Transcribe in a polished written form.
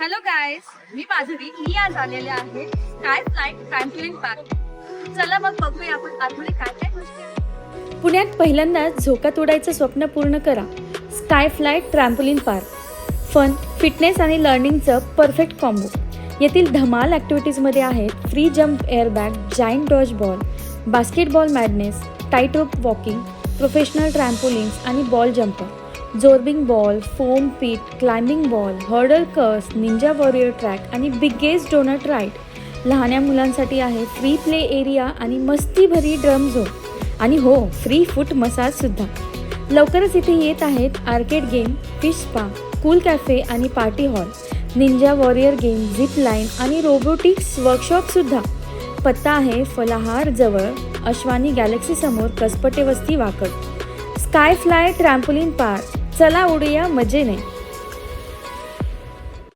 Hello guys, मी माधुरी. मी आज आलेले आहे स्काय फ्लाइट ट्रॅम्पोलिन पार्क. चला मग बघूया आपण आतमध्ये काय काय गोष्टी आहेत. पुण्यात पहिल्यांदाच झोका तोडायचं स्वप्न पूर्ण करा. Sky flight trampoline park. Fun, fitness आणि लर्निंगचं परफेक्ट कॉम्बो. येथील धमाल ॲक्टिव्हिटीजमध्ये आहेत free jump airbag, giant dodge ball, basketball madness, tight rope walking, professional trampolines आणि ball jumper, zorbing ball, foam pit, climbing ball, hurdle course, ninja warrior track आणि biggest donut ride. लहान्या मुलांसाठी आहे free play area आणि मस्तीभरी drum zone आणि हो, free फूट मसाजसुद्धा. लवकरच इथे येत आहेत arcade game, fish spa, cool cafe आणि party hall, ninja warrior game, zip line आणि रोबोटिक्स वर्कशॉपसुद्धा. पत्ता आहे फलाहार जवळ, अश्वानी गॅलेक्सी समोर, Kaspate Vasti, Wakad. Sky fly trampoline park. चला उडूया मजेने.